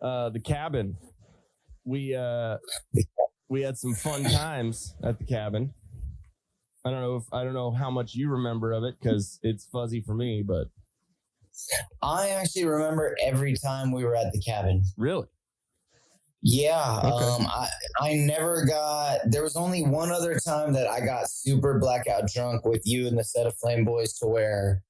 The cabin. We had some fun times at the cabin. I don't know how much you remember of it because it's fuzzy for me, but I actually remember every time we were at the cabin. Really? Yeah. Okay. I never got. There was only one other time that I got super blackout drunk with you and the Set of Flame Boys to where,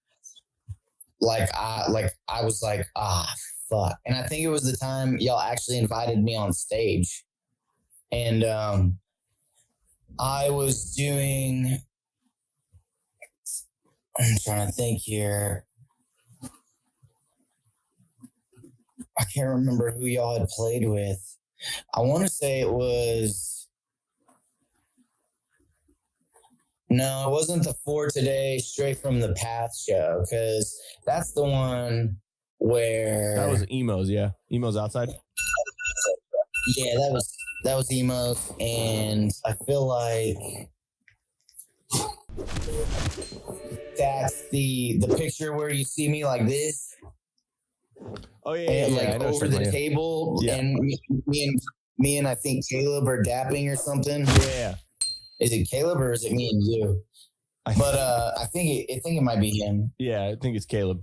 I was like, fuck. And I think it was the time y'all actually invited me on stage, and I was doing. I'm trying to think here. I can't remember who y'all had played with. I want to say it was. No, it wasn't the For Today Straight from the Path show, because that's the one where. That was Emos, yeah. Emos Outside. Yeah, that was Emos, and I feel like that's the picture where you see me like this. Oh yeah, and yeah, like over the table, yeah. And me and I think Caleb are dapping or something. Yeah. Is it Caleb or is it me and you? But I think it might be him. Yeah, I think it's Caleb.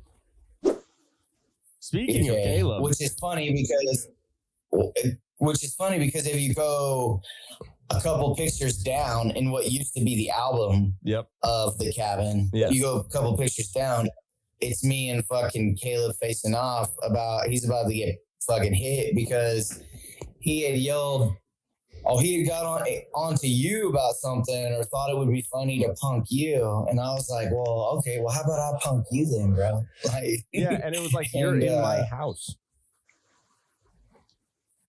Speaking of Caleb, which is funny because if you go a couple pictures down in what used to be the album of the cabin, you go a couple pictures down, it's me and fucking Caleb facing off he's about to get fucking hit because he had yelled, he had got onto you about something or thought it would be funny to punk you. And I was like, well, okay, how about I punk you then, bro? Yeah, and it was like, you're in my house.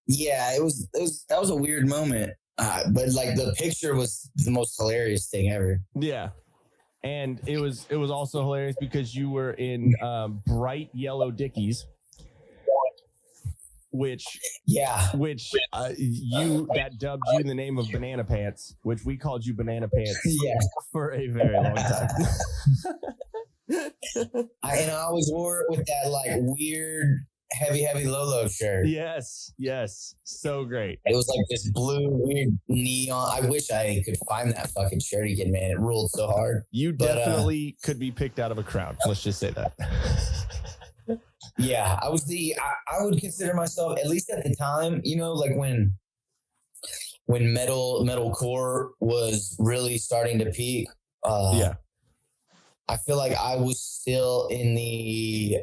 Yeah, that was a weird moment. But like the picture was the most hilarious thing ever. Yeah. And it was also hilarious because you were in bright yellow Dickies, which that dubbed you in the name of Banana Pants, which we called you Banana Pants for a very long time. I always wore it with that like weird heavy Lolo shirt. Yes, so great. It was like this blue weird neon. I wish I could find that fucking shirt again, man. It ruled so hard. You definitely could be picked out of a crowd. Let's just say that. Yeah, I was I would consider myself, at least at the time, like when metalcore was really starting to peak. I feel like I was still in the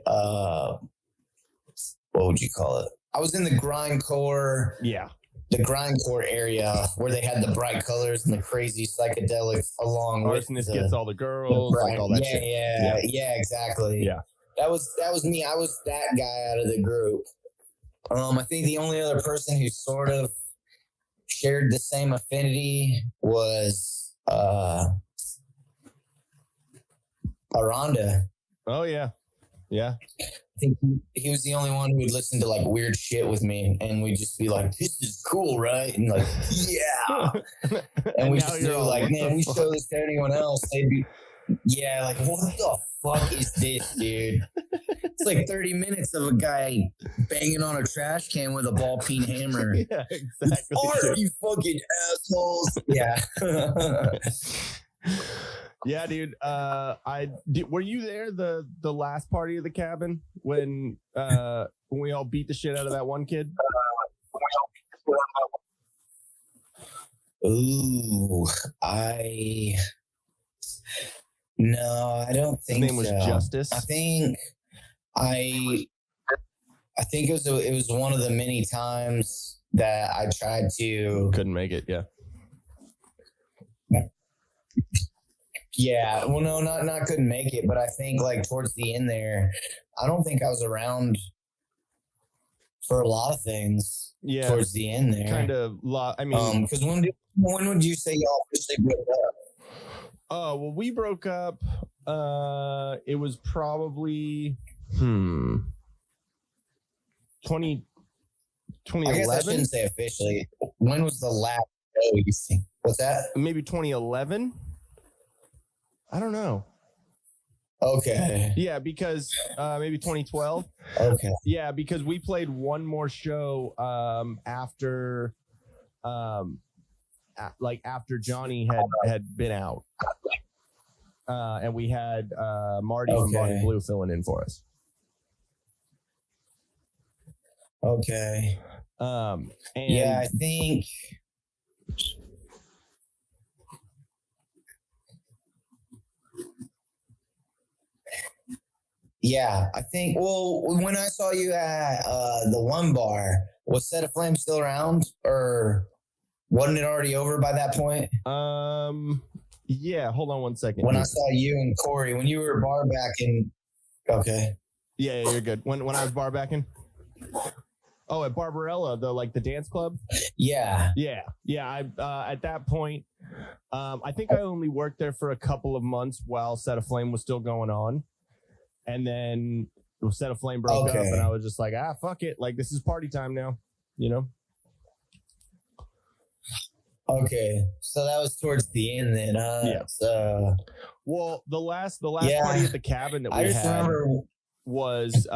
what would you call it? I was in the grindcore. Yeah. The grindcore area where they had the bright colors and the crazy psychedelics along with Arsonist Gets All the Girls, like all that shit. Yeah, exactly. Yeah. That was me. I was that guy out of the group. I think the only other person who sort of shared the same affinity was Aranda. Oh yeah. Yeah. I think he was the only one who would listen to like weird shit with me, and we'd just be like, "This is cool, right?" And like, "Yeah." And we just knew, like, man, we show this to anyone else, they'd be, like, "What the fuck is this, dude?" It's like 30 minutes of a guy banging on a trash can with a ball peen hammer. Yeah, exactly. Art, you fucking assholes. Yeah. Yeah, dude. Were you there the last party of the cabin when we all beat the shit out of that one kid? Ooh, no, I don't think his name was Justice. I think it was one of the many times that I tried to couldn't make it. Yeah. Yeah, well, no, not couldn't make it, but I think like towards the end there, I don't think I was around for a lot of things. Yeah, towards the end there, kind of. I mean, because when would you say y'all officially broke up? Oh well, we broke up. It was probably 2011. I guess I shouldn't say officially. When was the last show you think? What's that? Maybe 2011. I don't know. Okay. Yeah, because maybe 2012. Okay. Yeah, because we played one more show after after Johnny had been out. And we had Marty from Bone and Blue filling in for us. Okay. And yeah, I think. Yeah, I think. Well, when I saw you at the one bar, was Set Aflame still around, or wasn't it already over by that point? Yeah. Hold on one second. When I saw you and Corey, when you were bar backing. Okay. Yeah, you're good. When I was bar backing. Oh, at Barbarella, the dance club. Yeah. I at that point, I think I only worked there for a couple of months while Set Aflame was still going on. And then Set Aflame broke up, and I was just like, fuck it. Like, this is party time now, you know? Okay. So that was towards the end then. Yeah. So. Well, the last party at the cabin that we had was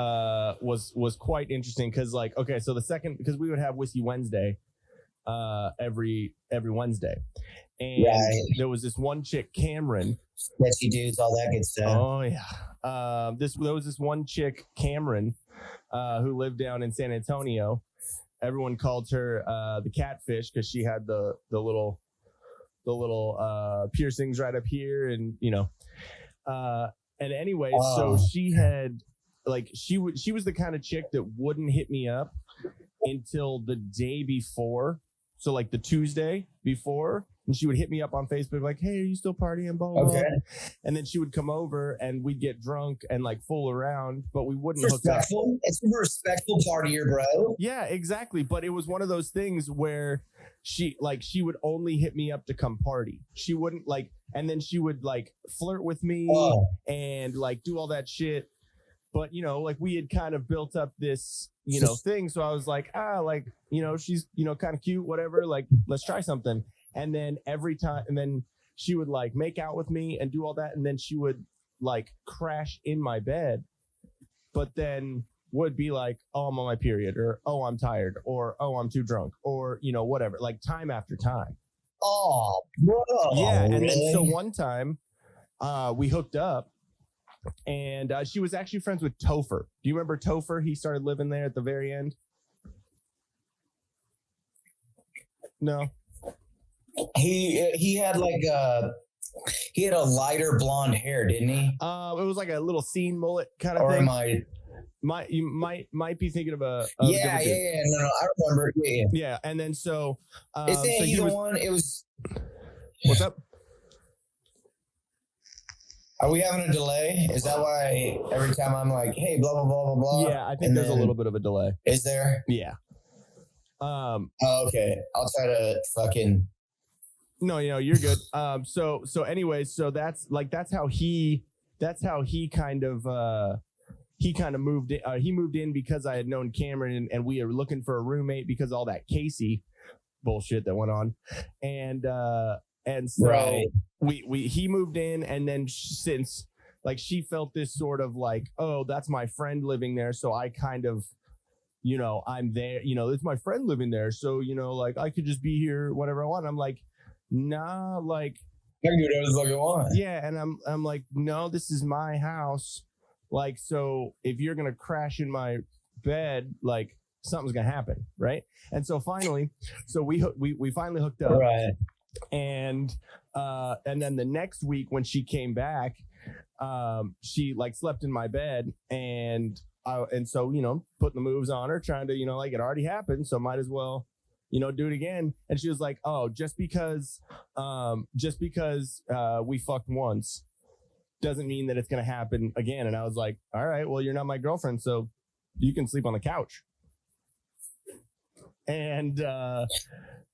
quite interesting because, like, okay, so because we would have Whiskey Wednesday every Wednesday. And there was this one chick, Cameron. Sketchy dudes, all that good stuff. Oh yeah. There was this one chick, Cameron, who lived down in San Antonio. Everyone called her the catfish because she had the little piercings right up here, and and anyway, so she had she was the kind of chick that wouldn't hit me up until the day before. So like the Tuesday before, and she would hit me up on Facebook like, "Hey, are you still partying?" Blah, blah, blah. And then she would come over and we'd get drunk and like fool around, but we wouldn't hook up. It's a respectful partier, bro. Yeah, exactly. But it was one of those things where she would only hit me up to come party. She wouldn't and then she would flirt with me and do all that shit. But we had kind of built up this thing, so I was like, she's kind of cute, whatever, let's try something. And then then she would make out with me and do all that, and then she would crash in my bed, but then would be like, "Oh, I'm on my period," or "Oh, I'm tired," or "Oh, I'm too drunk," or whatever, time after time. Oh, bro. Yeah. And then so one time we hooked up. And she was actually friends with Topher. Do you remember Topher? He started living there at the very end. No. He had he had a lighter blonde hair, didn't he? It was like a little scene mullet kind of or thing. You might be thinking of a yeah. No, I remember. Yeah. And then so is he the one? It was. What's up? Are we having a delay? Is that why every time I'm like, hey, blah, blah, blah, blah, blah? Yeah, I think there's a little bit of a delay. Is there? Yeah. Okay. I'll try to fucking. No, you're good. So anyways, so that's how he kind of moved in. He moved in because I had known Cameron and we were looking for a roommate because all that Casey bullshit that went on. And so he moved in, and then since she felt this sort of oh, that's my friend living there, so I kind of I'm there, it's my friend living there, so I could just be here whenever I want. I'm like, nah, I can do whatever the fuck I want. Yeah, and I'm like, no, this is my house, so if you're gonna crash in my bed, something's gonna happen, right? And so finally, we finally hooked up, right? And then the next week when she came back, she slept in my bed, and so putting the moves on her, trying to it already happened, so might as well do it again. And she was like, "Oh, just because we fucked once doesn't mean that it's gonna happen again." And I was like, "All right, well, you're not my girlfriend, so you can sleep on the couch." And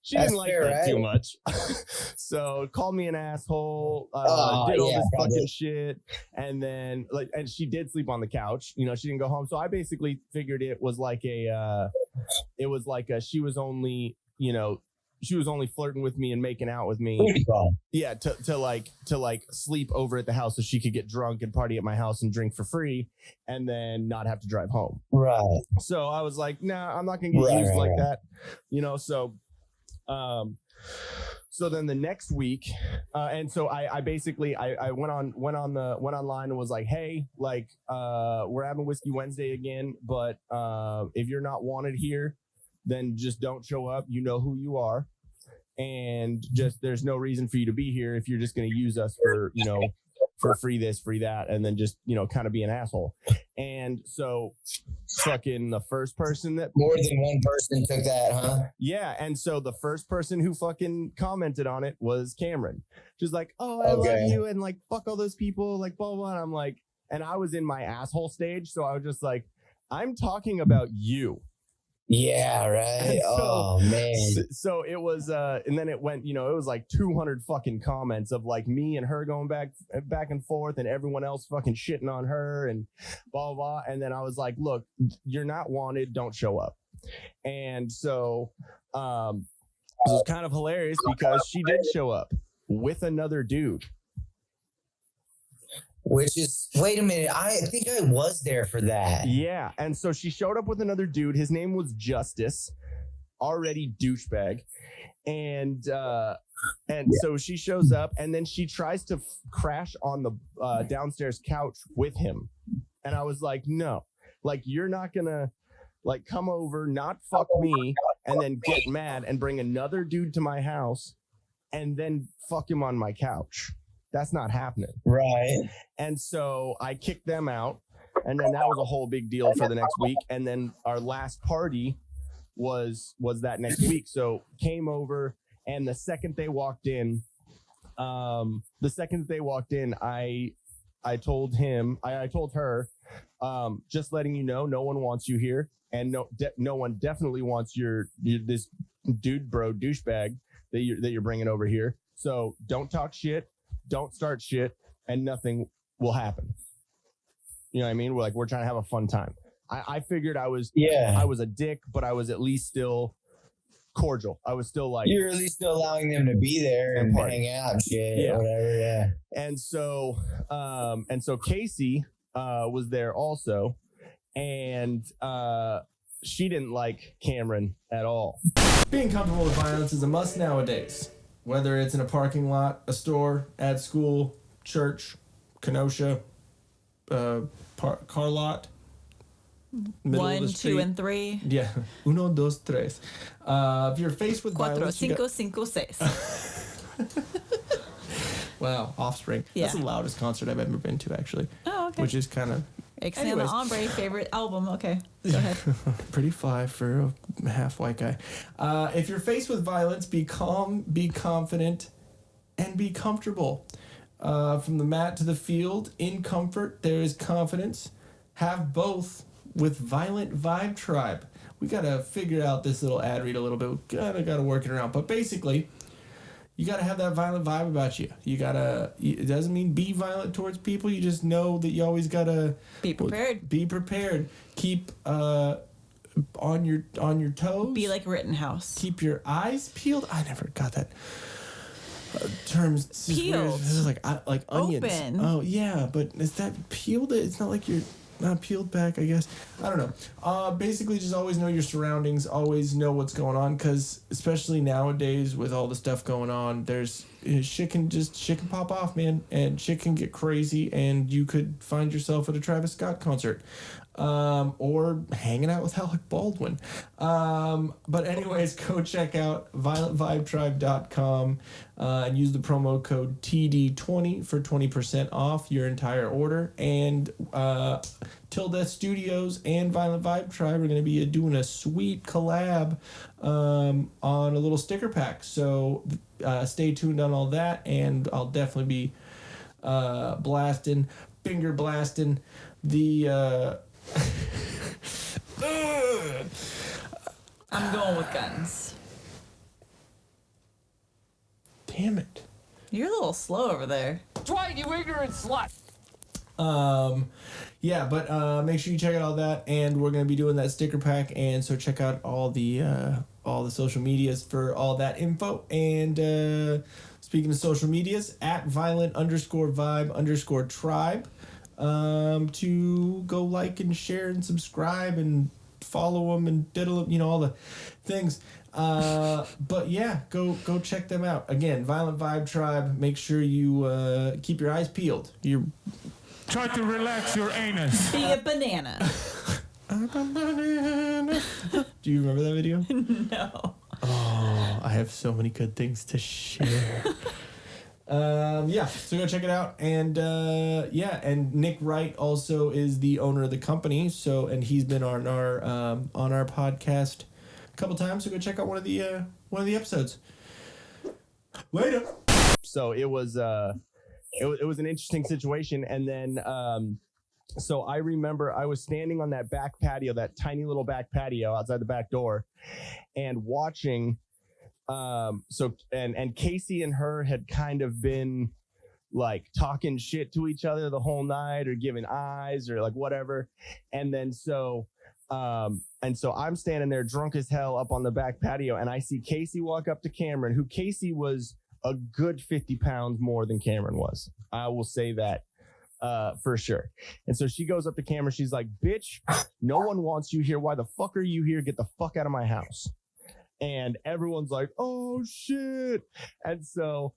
she didn't like that too much. So called me an asshole, did all this fucking shit. And then and she did sleep on the couch. She didn't go home. So I basically figured it was she was only, she was only flirting with me and making out with me. Yeah, to sleep over at the house so she could get drunk and party at my house and drink for free and then not have to drive home. Right. So I was like, nah, I'm not gonna get used like that. So then the next week, and so I basically went online and was like, hey, like we're having Whiskey Wednesday again, but if you're not wanted here, then just don't show up. You know who you are, and just there's no reason for you to be here if you're just going to use us for for free this, free that, and then just kind of be an asshole. And so fucking the first person that more than one person took that, huh? Yeah. And so the first person who fucking commented on it was Cameron. She's like, oh, I love you, and like fuck all those people, like blah blah. And I'm like, and I was in my asshole stage, so I was just like, I'm talking about you. Yeah, right. Oh man. So it was and then it went, it was like 200 fucking comments of like me and her going back and forth, and everyone else fucking shitting on her and blah blah. And then I was like, look, you're not wanted, don't show up. And so it was kind of hilarious because she did show up with another dude. Which is, wait a minute, I think I was there for that. Yeah, and so she showed up with another dude. His name was Justice, already douchebag. And so she shows up, and then she tries to crash on the downstairs couch with him. And I was like, no, like, you're not gonna like come over, not fuck me, and then get mad and bring another dude to my house and then fuck him on my couch. That's not happening. Right. And so I kicked them out. And then that was a whole big deal for the next week. And then our last party was that next week. So came over, and the second they walked in, I told her, just letting you know, no one wants you here. And no one definitely wants this dude bro douchebag that you're bringing over here. So don't talk shit. Don't start shit, and nothing will happen. You know what I mean? We're trying to have a fun time. I figured I was a dick, but I was at least still cordial. I was still like, you're at least still allowing them to be there and hang out and shit, or whatever. Yeah. And so Casey was there also, and she didn't like Cameron at all. Being comfortable with violence is a must nowadays. Whether it's in a parking lot, a store, at school, church, Kenosha, car lot, middle 1, of the street. 2, and 3. Yeah. 1, 2, 3. If you're faced with 4, violence... 5, 6. Wow, Offspring. Yeah. That's the loudest concert I've ever been to, actually. Oh, okay. Which is kind of... Ixnay the Hombre, favorite album. Okay, go ahead. Pretty fly for a half white guy. If you're faced with violence, be calm, be confident, and be comfortable. From the mat to the field, in comfort, there is confidence. Have both with Violent Vibe Tribe. We got to figure out this little ad read a little bit. Got to work it around. But basically, you got to have that violent vibe about you. It doesn't mean be violent towards people. You just know that you always got to be prepared. Be prepared. Keep on your toes. Be like Rittenhouse. Keep your eyes peeled. I never got that terms. Peeled. This is like onions. Open. Oh yeah, but is that peeled? It's not like you're not peeled back, I guess. I don't know. Basically, just always know your surroundings. Always know what's going on, because especially nowadays with all the stuff going on, there's shit can pop off, man, and shit can get crazy, and you could find yourself at a Travis Scott concert, or hanging out with Alec Baldwin. But anyways, go check out violentvibetribe.com and use the promo code TD20 for 20% off your entire order. And Till Death Studios and Violent Vibe Tribe are going to be doing a sweet collab on a little sticker pack. So stay tuned on all that, and I'll definitely be finger blasting the... I'm going with guns. Damn it. You're a little slow over there. Dwight, you ignorant slut. Yeah, but make sure you check out all that, and we're going to be doing that sticker pack, and so check out all the all the social medias for all that info. And speaking of social medias, at violent_vibe_tribe, to go like and share and subscribe and follow them and diddle, all the things. But yeah, go check them out. Again, Violent Vibe Tribe. Make sure you keep your eyes peeled. Try to relax your anus. Be a banana. I'm a banana. Do you remember that video? No. Oh, I have so many good things to share. Yeah, so go check it out. And and Nick Wright also is the owner of the company. So, and he's been on our podcast a couple times. So go check out one of the episodes. Later. So it was an interesting situation. And then so I remember I was standing on that back patio, that tiny little back patio outside the back door, and watching. And Casey and her had kind of been like talking shit to each other the whole night, or giving eyes, or like whatever. And then so I'm standing there drunk as hell up on the back patio, and I see Casey walk up to Cameron, who Casey was a good 50 pounds more than Cameron was. I will say that. For sure. And so she goes up to Cameron. She's like, bitch, no one wants you here. Why the fuck are you here? Get the fuck out of my house. And everyone's like, oh shit. And so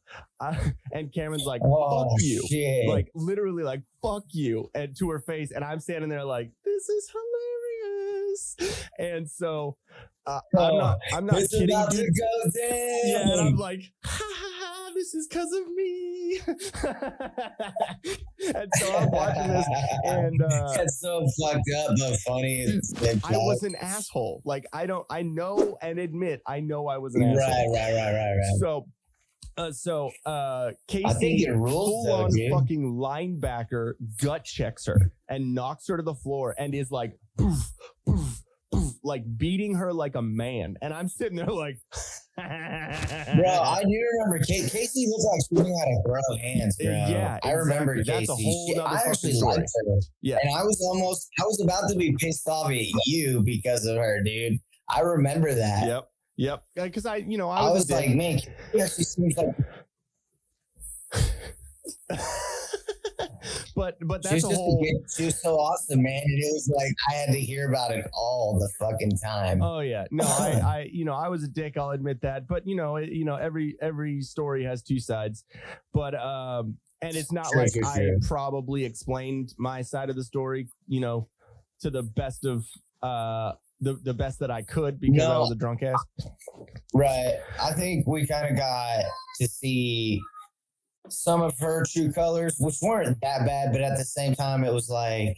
and Cameron's like, fuck you. Shit. Like literally like, fuck you. And to her face. And I'm standing there like, this is hilarious. And so I'm not this kidding. About to go down. Yeah, and I'm like, ha ha ha, this is because of me. And so I'm watching this, and that's so fucked up but funny. I was an asshole. Like I know and admit I know I was an asshole. Right. So Casey, I think it rules, full on fucking linebacker gut checks her and knocks her to the floor and is like, poof, poof, poof, like beating her like a man. And I'm sitting there like, bro, I do remember Casey looks like she knew how to throw hands, bro. Yeah, I remember Casey. That's a whole I actually liked her. Yeah. And I was about to be pissed off at you because of her, dude. I remember that. Yep. Because I was like, man, she actually seems like. But that's a whole. She was so awesome, man. And it was like I had to hear about it all the fucking time. Oh yeah, no, I I was a dick. I'll admit that. But every story has two sides. But and it's not true. I probably explained my side of the story, to the best of the best that I could because I was a drunk ass. Right. I think we kind of got to see some of her true colors, which weren't that bad, but at the same time, it was like,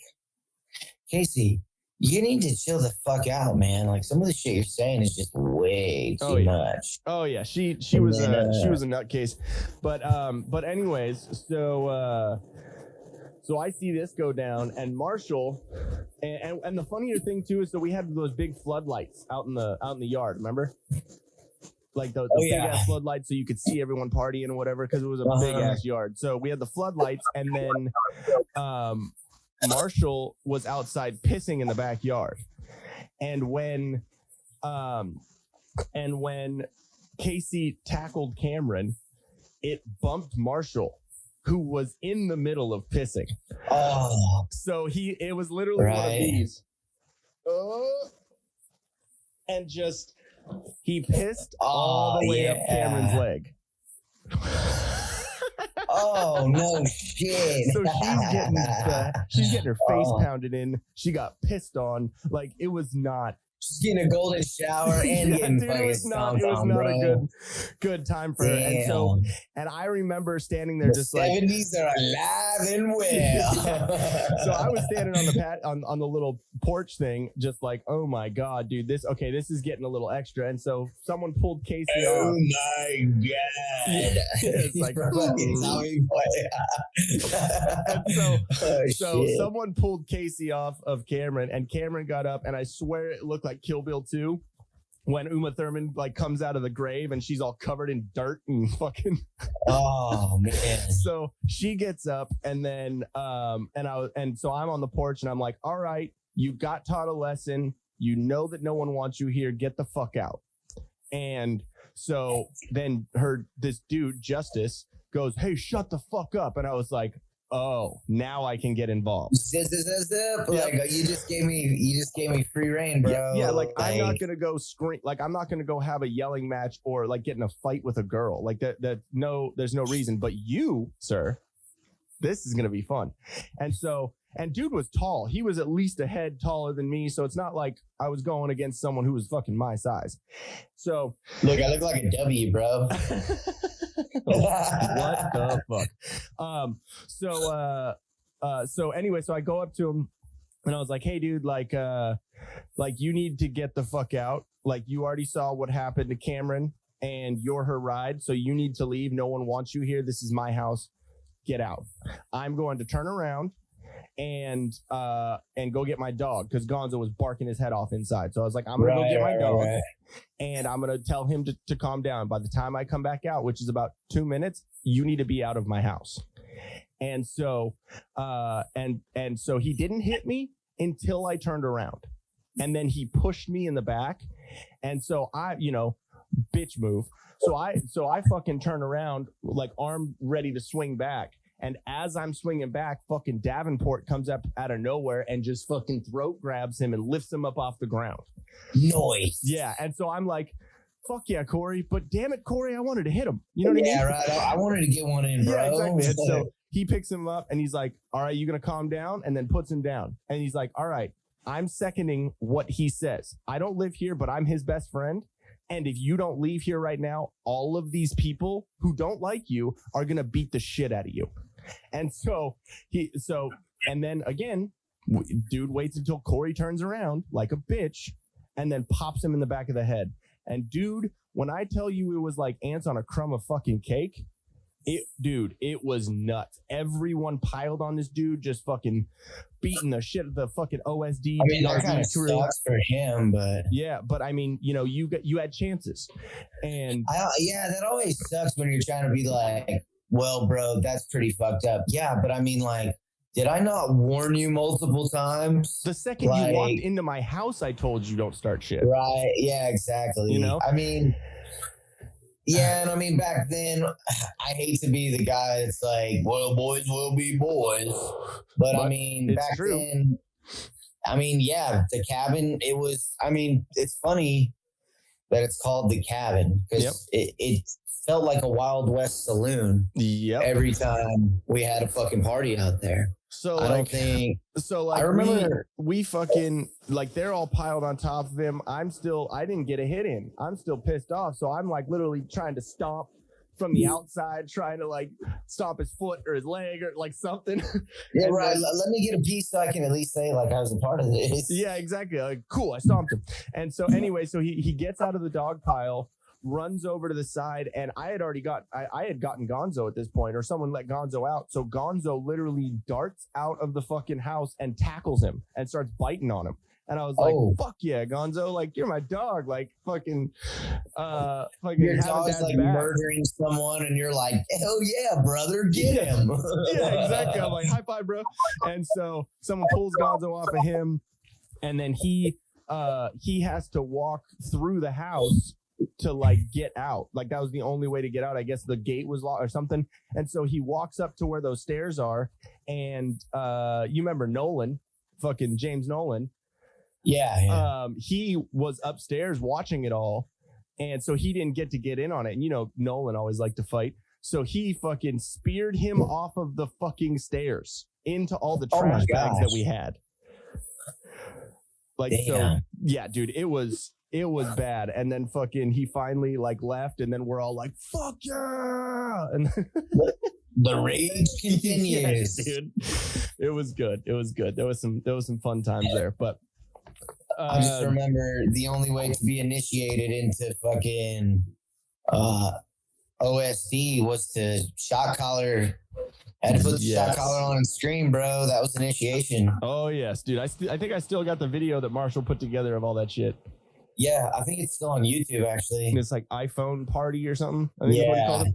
Casey, you need to chill the fuck out, man. Like some of the shit you're saying is just way too much. Oh yeah, she was a nutcase, but anyways, so I see this go down, and Marshall, and the funnier thing too is, so we had those big floodlights out in the yard, remember? Like the big ass floodlights, so you could see everyone partying or whatever, because it was a big ass yard. So we had the floodlights, and then Marshall was outside pissing in the backyard, and when Casey tackled Cameron, it bumped Marshall, who was in the middle of pissing. Oh, so it was literally one of these, and just. He pissed all the way up Cameron's leg. Oh no shit! So she's getting her face pounded in. She got pissed on. Like it was not. She's getting a golden shower and getting fucking stomped on, bro. a good time for her. And I remember standing there just 70s are alive and well. So I was standing on the little porch thing, just like, oh my god, dude, this is getting a little extra. And so someone pulled Casey off. Oh my god! It's like, and so someone pulled Casey off of Cameron, and Cameron got up, and I swear it looked like Kill Bill 2 when Uma Thurman like comes out of the grave and she's all covered in dirt and fucking. Oh man! So she gets up, and then so I'm on the porch, and I'm like, all right, you got taught a lesson. You know that no one wants you here. Get the fuck out. And so then this dude, Justice, goes, "Hey, shut the fuck up." And I was like, oh, now I can get involved. Like you just gave me free reign, bro. Yeah, like I'm not gonna go scream. Like I'm not gonna go have a yelling match or like get in a fight with a girl. Like that. There's no reason. But you, sir, this is gonna be fun. And dude was tall. He was at least a head taller than me. So it's not like I was going against someone who was fucking my size. So look, I look like a W, bro. What the fuck? So anyway, so I go up to him and I was like, "Hey dude, like you need to get the fuck out. Like you already saw what happened to Cameron and you're her ride. So you need to leave. No one wants you here. This is my house. Get out. I'm going to turn around and go get my dog," because Gonzo was barking his head off inside. So I was like, I'm gonna go get my dog and I'm gonna tell him to calm down. By the time I come back out, which is about 2 minutes, you need to be out of my house. And so so he didn't hit me until I turned around, and then he pushed me in the back. And so I, bitch move. So I fucking turn around, like arm ready to swing back. And as I'm swinging back, fucking Davenport comes up out of nowhere and just fucking throat grabs him and lifts him up off the ground. Nice. Yeah. And so I'm like, fuck yeah, Corey. But damn it, Corey, I wanted to hit him. You know what I mean? Yeah, right. I wanted to get one in, bro. Yeah, exactly. And so he picks him up and he's like, all right, you going to calm down? And then puts him down. And he's like, all right, I'm seconding what he says. I don't live here, but I'm his best friend. And if you don't leave here right now, all of these people who don't like you are going to beat the shit out of you. And and then again, dude waits until Corey turns around like a bitch and then pops him in the back of the head. And dude, when I tell you it was like ants on a crumb of fucking cake, it was nuts. Everyone piled on this dude, just fucking beating the shit of the fucking OSD. I mean, that kind of sucks for him, but yeah, but I mean, you had chances, and that always sucks when you're trying to be like, well, bro, that's pretty fucked up. Yeah, but I mean, like, did I not warn you multiple times? The second you walked into my house, I told you don't start shit. Right? Yeah, exactly. I mean. Yeah, and I mean, back then, I hate to be the guy that's like, well, boys will be boys. But I mean, back then, I mean, yeah, the cabin, it's funny that it's called the cabin because it felt like a Wild West saloon every time we had a fucking party out there. So I don't think. So like, I remember we fucking like they're all piled on top of him. I didn't get a hit in. I'm still pissed off. So I'm like literally trying to stomp from the outside, trying to like stomp his foot or his leg or like something. Yeah, right. Let me get a piece so I can at least say like I was a part of this. Yeah, exactly. Like, cool. I stomped him. And so anyway, so he gets out of the dog pile, runs over to the side, and I had gotten Gonzo at this point, or someone let Gonzo out. So Gonzo literally darts out of the fucking house and tackles him and starts biting on him. And I was like, fuck yeah, Gonzo, like you're my dog, like fucking your dog's like murdering someone and you're like, hell yeah, brother, get him. Yeah, exactly. I'm like, high five, bro. And so someone pulls Gonzo off of him, and then he has to walk through the house to like get out. Like that was the only way to get out. I guess the gate was locked or something. And so he walks up to where those stairs are, and you remember Nolan, fucking James Nolan. Yeah. He was upstairs watching it all, and so he didn't get to get in on it. And Nolan always liked to fight, so he fucking speared him off of the fucking stairs into all the trash bags that we had. Like, damn. So yeah, dude, it was bad. And then fucking he finally like left, and then we're all like, fuck yeah, and the rage continues. Yes, dude. It was good. There was some fun times there, but I just remember the only way to be initiated into fucking OSD was to shot collar. Had to put the shot collar on and stream, bro. That was initiation. Oh yes, dude. I think I still got the video that Marshall put together of all that shit. Yeah, I think it's still on YouTube actually. It's like iPhone party or something. I think that's what he called it.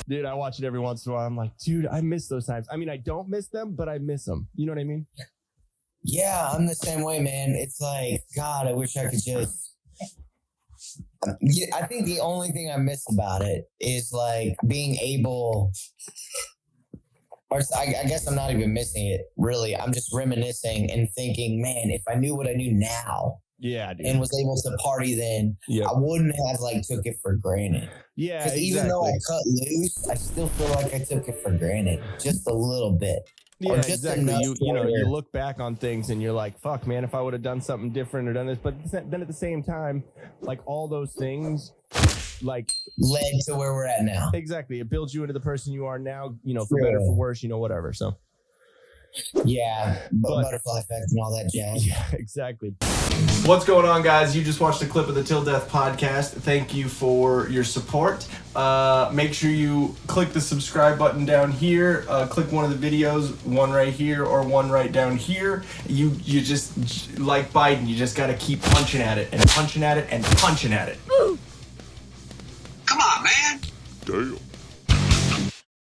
Dude, I watch it every once in a while. I'm like, dude, I miss those times. I mean, I don't miss them, but I miss them. You know what I mean? Yeah, I'm the same way, man. It's like, God, I wish I could just. I think the only thing I miss about it is like being able, or I guess I'm not even missing it, really. I'm just reminiscing and thinking, man, if I knew what I knew now. Yeah, dude. And was able to party then, I wouldn't have like took it for granted. Yeah, because even though I cut loose, I still feel like I took it for granted just a little bit. Yeah, exactly. You know, you look back on things and you're like, fuck, man, if I would have done something different or done this. But then at the same time, like all those things, like led to where we're at now. Exactly. It builds you into the person you are now, you know, for better, for worse, you know, whatever. So. Yeah, butterfly effect and all that jazz. Yeah, exactly. What's going on, guys? You just watched a clip of the Till Death podcast. Thank you for your support. Make sure you click the subscribe button down here. Click one of the videos, one right here or one right down here. You just, like Biden, you just got to keep punching at it and punching at it and punching at it. Come on, man. Damn.